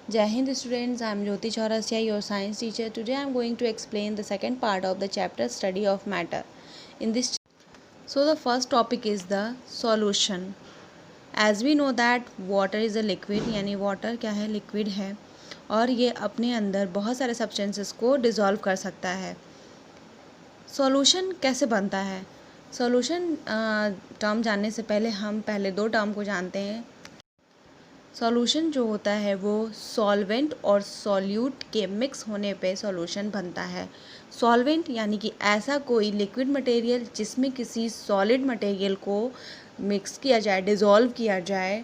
Jai Hind students, I am Jyoti Chaurasia, your science teacher. Today I am going to explain the second part of the chapter study of matter. So the first topic is the solution. As we know that water is a liquid, यानी water क्या है, liquid है और ये अपने अंदर बहुत सारे substances को dissolve कर सकता है. सॉल्यूशन कैसे बनता है? सॉल्यूशन टर्म जानने से पहले हम पहले दो टर्म को जानते हैं. सॉल्यूशन जो होता है वो सॉल्वेंट और सॉल्यूट के मिक्स होने पे सॉल्यूशन बनता है. सॉल्वेंट यानी कि ऐसा कोई लिक्विड मटेरियल जिसमें किसी सॉलिड मटेरियल को मिक्स किया जाए, डिज़ोल्व किया जाए,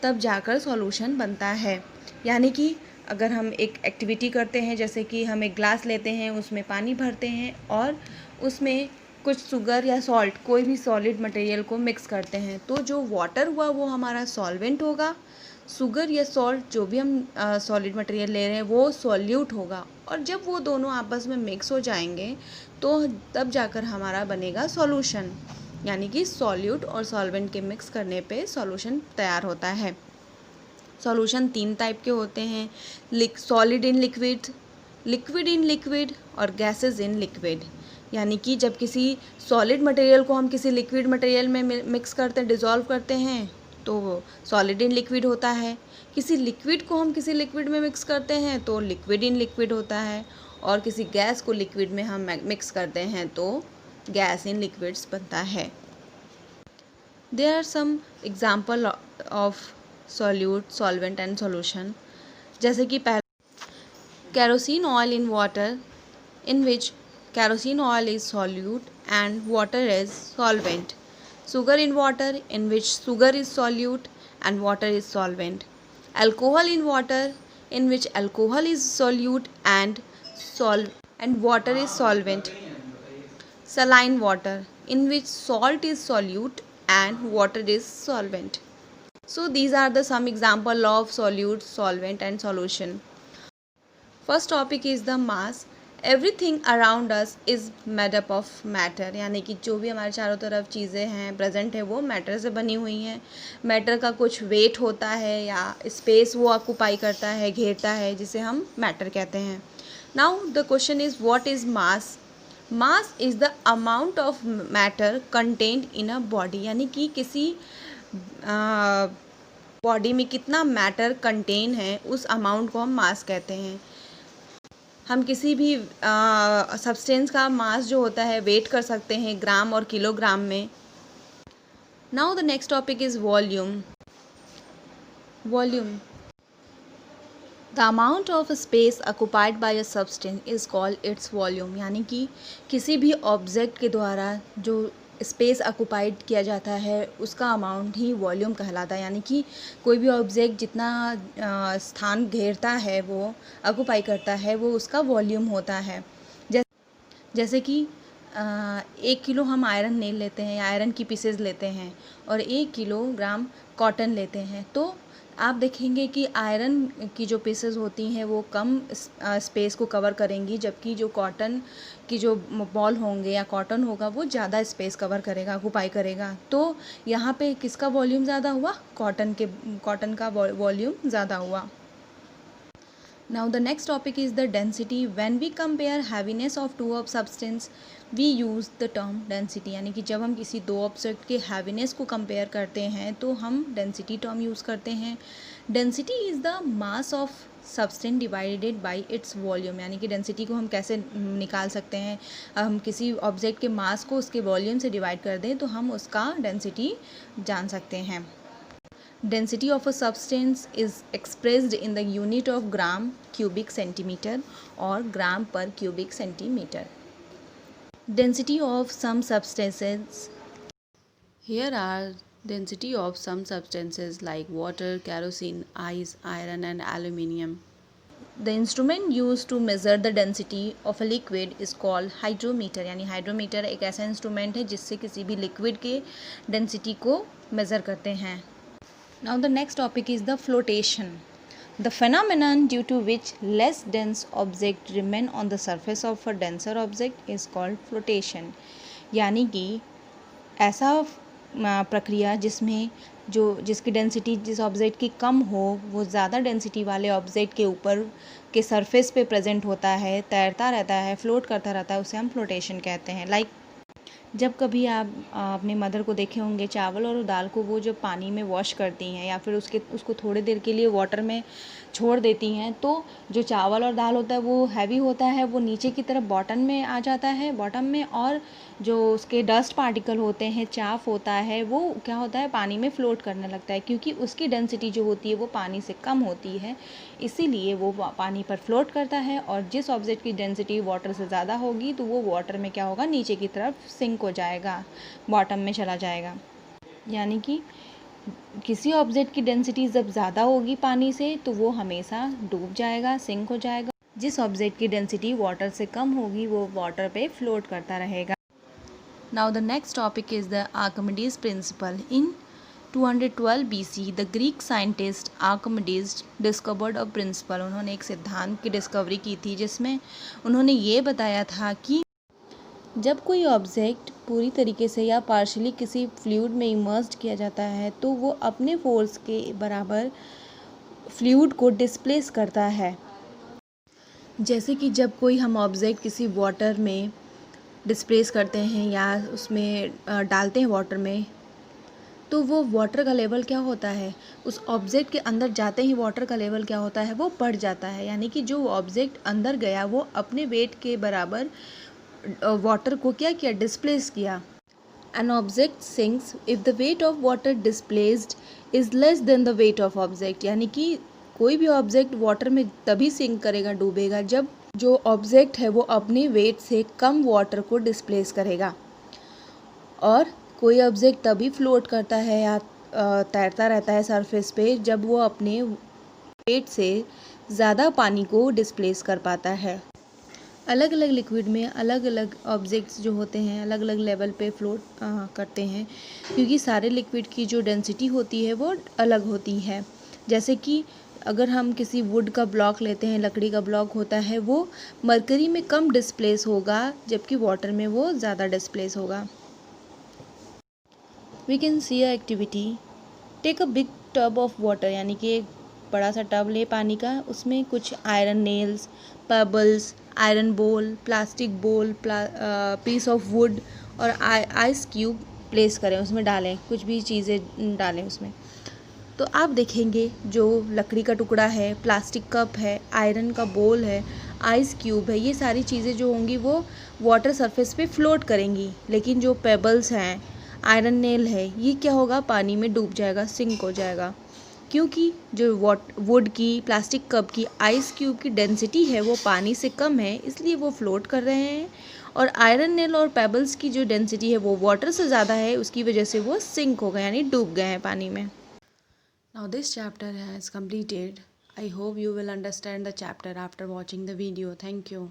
तब जाकर सॉल्यूशन बनता है. यानी कि अगर हम एक एक्टिविटी करते हैं, जैसे कि हम एक ग्लास लेते हैं, उसमें पानी भरते हैं और उसमें कुछ शुगर या सॉल्ट, कोई भी सॉलिड मटेरियल को मिक्स करते हैं, तो जो वाटर हुआ वो हमारा सॉल्वेंट होगा. शुगर या सॉल्ट जो भी हम सॉलिड मटेरियल ले रहे हैं वो सॉल्यूट होगा. और जब वो दोनों आपस में मिक्स हो जाएंगे तो तब जाकर हमारा बनेगा सॉल्यूशन. यानी कि सॉल्यूट और सॉल्वेंट के मिक्स करने पे सॉल्यूशन तैयार होता है. सॉल्यूशन 3 टाइप के होते हैं: solid in liquid, liquid in liquid और गैसेस इन लिक्विड. यानी कि जब किसी सॉलिड मटेरियल को हम किसी लिक्विड मटेरियल में मिक्स करते हैं, डिज़ोल्व करते हैं, तो वो सॉलिड इन लिक्विड होता है. किसी लिक्विड को हम किसी लिक्विड में मिक्स करते हैं तो लिक्विड इन लिक्विड होता है. और किसी गैस को लिक्विड में हम मिक्स करते हैं तो गैस इन लिक्विड्स बनता है. There are some example of solute, solvent and solution. जैसे कि पहला kerosene oil in water, in which kerosene oil is solute and water is solvent. Sugar in water, in which sugar is solute and water is solvent. Alcohol in water, in which alcohol is solute and water is solvent. Saline water, in which salt is solute and water is solvent. So these are the some example of solute, solvent and solution. First topic is the mass. Everything around us is made up of matter. यानी कि जो भी हमारे चारों तरफ चीज़ें हैं present है वो मैटर से बनी हुई हैं. मैटर का कुछ वेट होता है या स्पेस वो ऑक्यूपाई करता है, घेरता है, जिसे हम मैटर कहते हैं. Now the question is what is mass. Mass is the amount of matter contained in a body. यानी कि किसी बॉडी में कितना मैटर कंटेन है उस अमाउंट को हम मास कहते हैं. हम किसी भी सब्सटेंस का मास जो होता है वेट कर सकते हैं ग्राम और किलोग्राम में. Now the next topic is volume. Volume, the amount of space occupied by a substance is called its volume. यानी कि किसी भी ऑब्जेक्ट के द्वारा जो स्पेस ऑक्यूपाइड किया जाता है उसका अमाउंट ही वॉल्यूम कहलाता है. यानी कि कोई भी ऑब्जेक्ट जितना स्थान घेरता है, वो ऑक्यूपाई करता है, वो उसका वॉल्यूम होता है. जैसे कि 1 किलो हम आयरन नेल लेते हैं या आयरन की पीसेज लेते हैं और 1 किलोग्राम कॉटन लेते हैं, तो आप देखेंगे कि आयरन की जो पीसेस होती हैं वो कम स्पेस को कवर करेंगी, जबकि जो कॉटन की जो बॉल होंगे या कॉटन होगा वो ज़्यादा स्पेस कवर करेगा, ऑक्यूपाई करेगा. तो यहाँ पे किसका वॉल्यूम ज़्यादा हुआ? कॉटन का वॉल्यूम ज़्यादा हुआ. Now the next topic is the density. When we compare heaviness of two of substance, we use the term density. यानी कि जब हम किसी दो ऑब्जेक्ट के हैवीनेस को कंपेयर करते हैं तो हम डेंसिटी टर्म यूज़ करते हैं. Density is the mass of substance divided by its volume. यानी कि डेंसिटी को हम कैसे निकाल सकते हैं? हम किसी ऑब्जेक्ट के मास को उसके वॉल्यूम से डिवाइड कर दें तो हम उसका डेंसिटी जान सकते हैं. Density of a substance is expressed in the unit of gram cubic centimeter or gram per cubic centimeter. Density of some substances. Here are density of some substances like water, kerosene, ice, iron and aluminium. The instrument used to measure the density of a liquid is called hydrometer. यानी hydrometer एक ऐसा instrument है जिससे किसी भी liquid के density को measure करते हैं. Now the next topic is the flotation. The phenomenon due to which less dense object remain on the surface of a denser object is called flotation. यानी कि ऐसा प्रक्रिया जिसमें जिसकी डेंसिटी जिस ऑब्जेक्ट की कम हो वो ज़्यादा डेंसिटी वाले ऑब्जेक्ट के ऊपर के सरफेस पे प्रेजेंट होता है, तैरता रहता है, फ्लोट करता रहता है, उसे हम फ्लोटेशन कहते हैं। लाइक जब कभी आप अपने मदर को देखे होंगे चावल और दाल को वो जब पानी में वॉश करती हैं या फिर उसको थोड़ी देर के लिए वाटर में छोड़ देती हैं, तो जो चावल और दाल होता है वो हैवी होता है, वो नीचे की तरफ बॉटम में आ जाता है, बॉटम में, और जो उसके डस्ट पार्टिकल होते हैं, चाफ होता है, वो क्या होता है पानी में फ्लोट करने लगता है, क्योंकि उसकी डेंसिटी जो होती है वो पानी से कम होती है, इसीलिए वो पानी पर फ्लोट करता है। और जिस ऑब्जेक्ट की डेंसिटी वाटर से ज़्यादा होगी तो वो वाटर में क्या होगा, नीचे की तरफ सिंक हो जाएगा, बॉटम में चला जाएगा। यानी कि किसी ऑब्जेक्ट की डेंसिटी जब ज़्यादा होगी पानी से तो वो हमेशा डूब जाएगा, सिंक हो जाएगा। जिस ऑब्जेक्ट की डेंसिटी वाटर से कम होगी वो वाटर पे फ्लोट करता रहेगा। Now the next topic is the Archimedes principle. In 212 BC the Greek scientist Archimedes discovered a principle. उन्होंने एक सिद्धांत की डिस्कवरी की थी जिसमें उन्होंने ये बताया था कि जब कोई ऑब्जेक्ट पूरी तरीके से या पार्शली किसी फ्लूइड में इमर्स्ड किया जाता है तो वो अपने फोर्स के बराबर फ्लूइड को डिस्प्लेस करता है। जैसे कि जब कोई हम ऑब्जेक्ट किसी वाटर में डिस्प्लेस करते हैं या उसमें डालते हैं वाटर में, तो वो वाटर का लेवल क्या होता है, उस ऑब्जेक्ट के अंदर जाते ही वाटर का लेवल क्या होता है, वो बढ़ जाता है। यानी कि जो ऑब्जेक्ट अंदर गया वो अपने वेट के बराबर वाटर को क्या किया, डिस्प्लेस किया। An object sinks if the weight of water displaced is less than the weight of object। यानी कि कोई भी ऑब्जेक्ट वाटर में तभी सिंक करेगा, डूबेगा, जब जो ऑब्जेक्ट है वो अपने वेट से कम वाटर को डिस्प्लेस करेगा। और कोई ऑब्जेक्ट तभी फ्लोट करता है या तैरता रहता है सरफेस पे जब वो अपने वेट से ज़्यादा पानी को डिस्प्लेस कर पाता है। अलग अलग लिक्विड में अलग अलग ऑब्जेक्ट्स जो होते हैं अलग अलग लेवल पे फ्लोट करते हैं, क्योंकि सारे लिक्विड की जो डेंसिटी होती है वो अलग होती है। जैसे कि अगर हम किसी वुड का ब्लॉक लेते हैं, लकड़ी का ब्लॉक होता है, वो मरकरी में कम डिस्प्लेस होगा जबकि वाटर में वो ज़्यादा डिस्प्लेस होगा। We can see a activity. Take a big tub of water. यानी कि एक बड़ा सा टब ले पानी का, उसमें कुछ आयरन नेल्स, पेबल्स, आयरन बोल, प्लास्टिक बोल, पीस ऑफ वुड और आइस क्यूब प्लेस करें, उसमें डालें, कुछ भी चीज़ें डालें उसमें। तो आप देखेंगे जो लकड़ी का टुकड़ा है, प्लास्टिक कप है, आयरन का बोल है, आइस क्यूब है, ये सारी चीज़ें जो होंगी वो वाटर सरफेस पे फ्लोट करेंगी। लेकिन जो पेबल्स हैं, आयरन नेल है, ये क्या होगा, पानी में डूब जाएगा, सिंक हो जाएगा, क्योंकि जो वुड की, प्लास्टिक कप की, आइस क्यूब की डेंसिटी है वो पानी से कम है, इसलिए वो फ्लोट कर रहे हैं। और आयरन नेल और पेबल्स की जो डेंसिटी है वो वाटर से ज़्यादा है, उसकी वजह से वो सिंक हो गए, यानी डूब गए हैं पानी में। Now this chapter has completed. I hope you will understand the chapter after watching the video. Thank you.